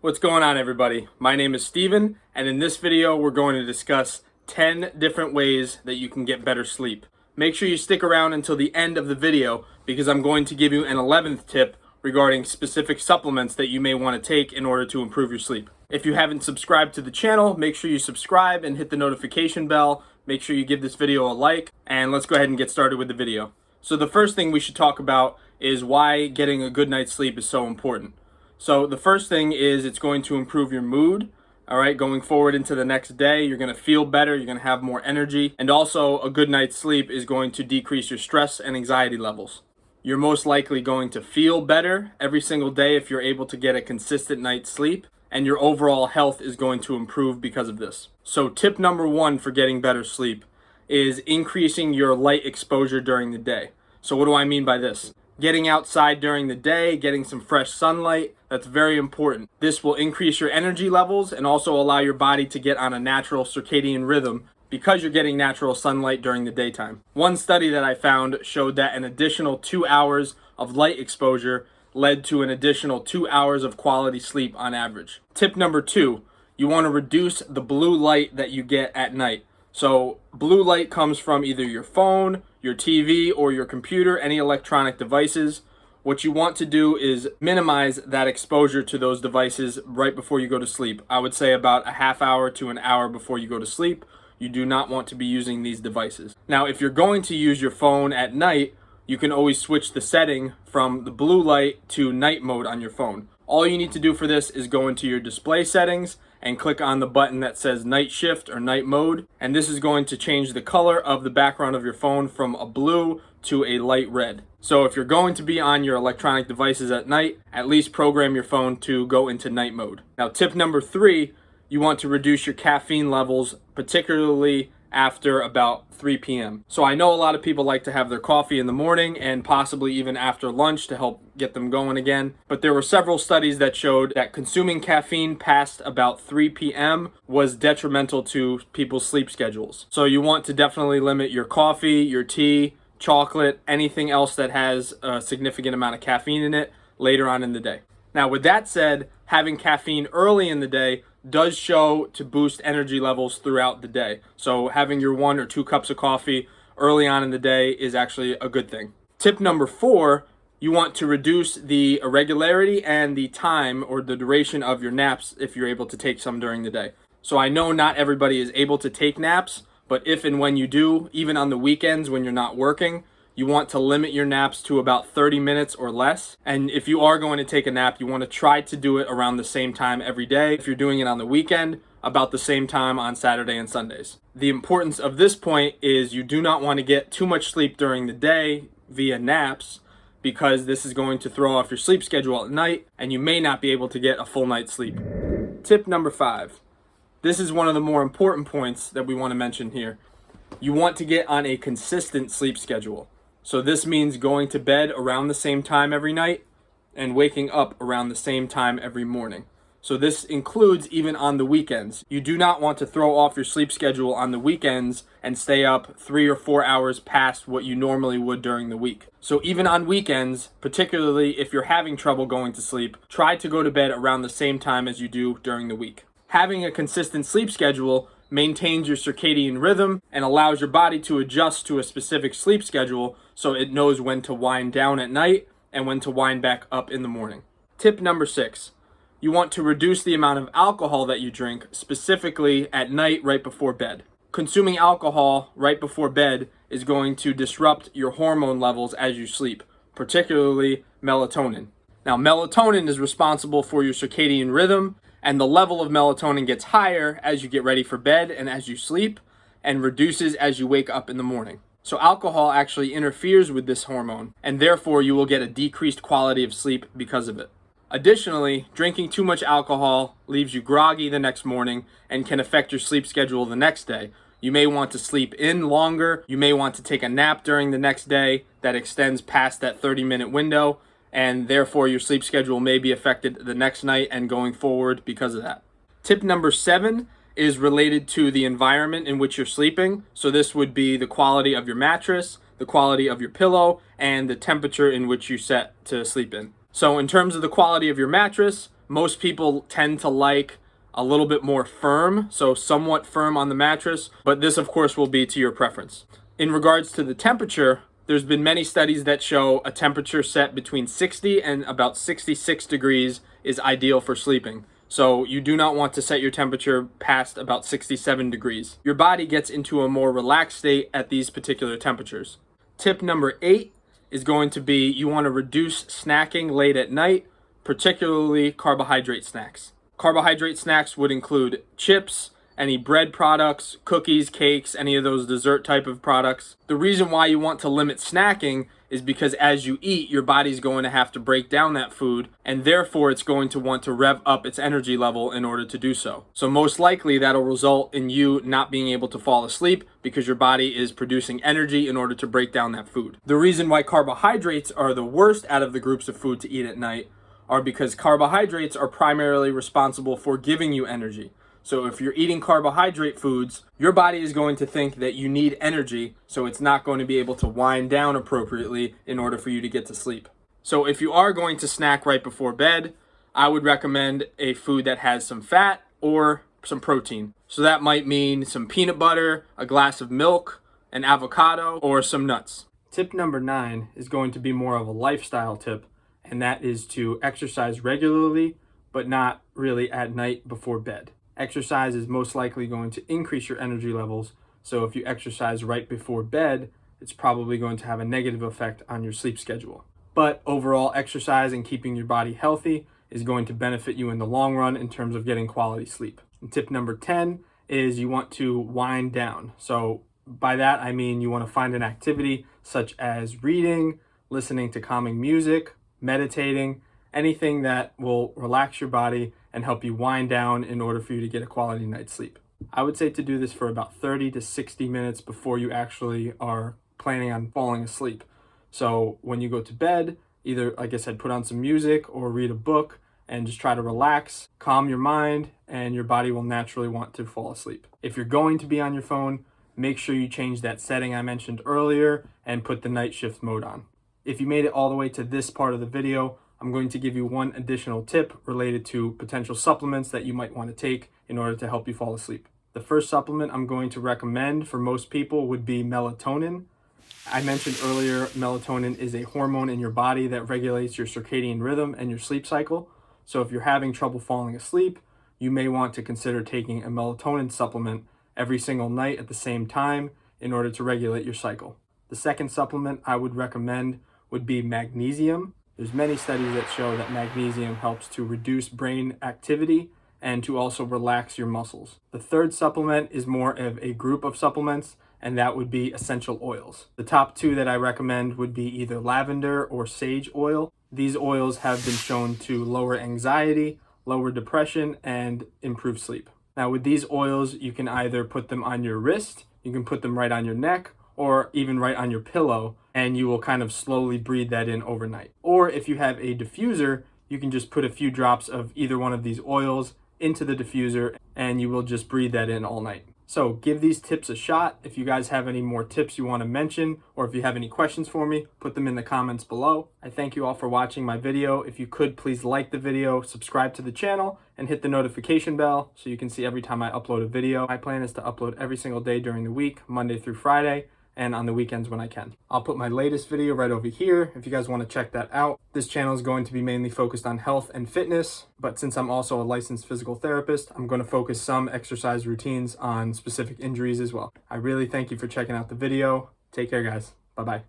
What's going on, everybody? My name is Steven, and in this video we're going to discuss 10 different ways that you can get better sleep. Make sure you stick around until the end of the video because I'm going to give you an 11th tip regarding specific supplements that you may want to take in order to improve your sleep. If you haven't subscribed to the channel, make sure you subscribe and hit the notification bell. Make sure you give this video a like, and let's go ahead and get started with the video. So the first thing we should talk about is why getting a good night's sleep is so important. So the first thing is it's going to improve your mood. All right, going forward into the next day, you're going to feel better, you're going to have more energy, and also a good night's sleep is going to decrease your stress and anxiety levels. You're most likely going to feel better every single day if you're able to get a consistent night's sleep, and your overall health is going to improve because of this. So tip number one for getting better sleep is increasing your light exposure during the day. So what do I mean by this? Getting outside during the day, getting some fresh sunlight, that's very important. This will increase your energy levels and also allow your body to get on a natural circadian rhythm because you're getting natural sunlight during the daytime. One study that I found showed that an additional 2 hours of light exposure led to an additional 2 hours of quality sleep on average. Tip number two, you want to reduce the blue light that you get at night. So blue light comes from either your phone, your TV, or your computer, any electronic devices. What you want to do is minimize that exposure to those devices right before you go to sleep. I would say about a half hour to an hour before you go to sleep. You do not want to be using these devices. Now, if you're going to use your phone at night, you can always switch the setting from the blue light to night mode on your phone. All you need to do for this is go into your display settings and click on the button that says night shift or night mode. And this is going to change the color of the background of your phone from a blue to a light red. So if you're going to be on your electronic devices at night, at least program your phone to go into night mode. Now, tip number three, you want to reduce your caffeine levels, particularly after about 3 p.m. So I know a lot of people like to have their coffee in the morning and possibly even after lunch to help get them going again. But there were several studies that showed that consuming caffeine past about 3 p.m. was detrimental to people's sleep schedules. So you want to definitely limit your coffee, your tea, chocolate, anything else that has a significant amount of caffeine in it later on in the day. Now, with that said, having caffeine early in the day does show to boost energy levels throughout the day. So having your 1 or 2 cups of coffee early on in the day is actually a good thing. Tip number four, you want to reduce the irregularity and the time or the duration of your naps if you're able to take some during the day. So I know not everybody is able to take naps, but if and when you do, even on the weekends when you're not working, you want to limit your naps to about 30 minutes or less. And if you are going to take a nap, you want to try to do it around the same time every day. If you're doing it on the weekend, about the same time on Saturday and Sundays. The importance of this point is you do not want to get too much sleep during the day via naps because this is going to throw off your sleep schedule at night and you may not be able to get a full night's sleep. Tip number five. This is one of the more important points that we want to mention here. You want to get on a consistent sleep schedule. So this means going to bed around the same time every night and waking up around the same time every morning. So this includes even on the weekends. You do not want to throw off your sleep schedule on the weekends and stay up 3 or 4 hours past what you normally would during the week. So even on weekends, particularly if you're having trouble going to sleep, try to go to bed around the same time as you do during the week. Having a consistent sleep schedule maintains your circadian rhythm and allows your body to adjust to a specific sleep schedule so it knows when to wind down at night and when to wind back up in the morning. Tip number six, you want to reduce the amount of alcohol that you drink, specifically at night right before bed. Consuming alcohol right before bed is going to disrupt your hormone levels as you sleep, particularly melatonin. Now, melatonin is responsible for your circadian rhythm, and the level of melatonin gets higher as you get ready for bed and as you sleep, and reduces as you wake up in the morning. So alcohol actually interferes with this hormone, and therefore you will get a decreased quality of sleep because of it. Additionally, drinking too much alcohol leaves you groggy the next morning and can affect your sleep schedule the next day. You may want to sleep in longer, you may want to take a nap during the next day that extends past that 30-minute window, and therefore your sleep schedule may be affected the next night and going forward because of that. Tip number 7 is related to the environment in which you're sleeping. So this would be the quality of your mattress, the quality of your pillow, and the temperature in which you set to sleep in. So in terms of the quality of your mattress, Most people tend to like a little bit more firm, so somewhat firm on the mattress, but this of course will be to your preference. In regards to the temperature, there's been many studies that show a temperature set between 60 and about 66 degrees is ideal for sleeping. So you do not want to set your temperature past about 67 degrees. Your body gets into a more relaxed state at these particular temperatures. Tip number 8 is going to be you want to reduce snacking late at night, particularly carbohydrate snacks. Carbohydrate snacks would include chips, any bread products, cookies, cakes, any of those dessert type of products. The reason why you want to limit snacking is because as you eat, your body's going to have to break down that food, and therefore it's going to want to rev up its energy level in order to do so. So most likely that'll result in you not being able to fall asleep because your body is producing energy in order to break down that food. The reason why carbohydrates are the worst out of the groups of food to eat at night are because carbohydrates are primarily responsible for giving you energy. So if you're eating carbohydrate foods, your body is going to think that you need energy, so it's not going to be able to wind down appropriately in order for you to get to sleep. So if you are going to snack right before bed, I would recommend a food that has some fat or some protein. So that might mean some peanut butter, a glass of milk, an avocado, or some nuts. Tip number 9 is going to be more of a lifestyle tip, and that is to exercise regularly, but not really at night before bed. Exercise is most likely going to increase your energy levels, so if you exercise right before bed, it's probably going to have a negative effect on your sleep schedule. But overall, exercise and keeping your body healthy is going to benefit you in the long run in terms of getting quality sleep. And tip number 10 is you want to wind down. So by that, I mean you want to find an activity such as reading, listening to calming music, meditating, anything that will relax your body and help you wind down in order for you to get a quality night's sleep. I would say to do this for about 30 to 60 minutes before you actually are planning on falling asleep. So when you go to bed, either, like I said, put on some music or read a book and just try to relax, calm your mind, and your body will naturally want to fall asleep. If you're going to be on your phone, make sure you change that setting I mentioned earlier and put the night shift mode on. If you made it all the way to this part of the video, I'm going to give you one additional tip related to potential supplements that you might want to take in order to help you fall asleep. The first supplement I'm going to recommend for most people would be melatonin. I mentioned earlier, melatonin is a hormone in your body that regulates your circadian rhythm and your sleep cycle. So if you're having trouble falling asleep, you may want to consider taking a melatonin supplement every single night at the same time in order to regulate your cycle. The second supplement I would recommend would be magnesium. There's many studies that show that magnesium helps to reduce brain activity and to also relax your muscles. The third supplement is more of a group of supplements, and that would be essential oils. The top 2 that I recommend would be either lavender or sage oil. These oils have been shown to lower anxiety, lower depression, and improve sleep. Now with these oils, you can either put them on your wrist, you can put them right on your neck, or even right on your pillow, and you will kind of slowly breathe that in overnight. Or if you have a diffuser, you can just put a few drops of either one of these oils into the diffuser and you will just breathe that in all night. So give these tips a shot. If you guys have any more tips you want to mention, or if you have any questions for me, put them in the comments below. I thank you all for watching my video. If you could, please like the video, subscribe to the channel, and hit the notification bell so you can see every time I upload a video. My plan is to upload every single day during the week, Monday through Friday, and on the weekends when I can. I'll put my latest video right over here if you guys want to check that out. This channel is going to be mainly focused on health and fitness, but since I'm also a licensed physical therapist, I'm going to focus some exercise routines on specific injuries as well. I really thank you for checking out the video. Take care, guys. Bye-bye.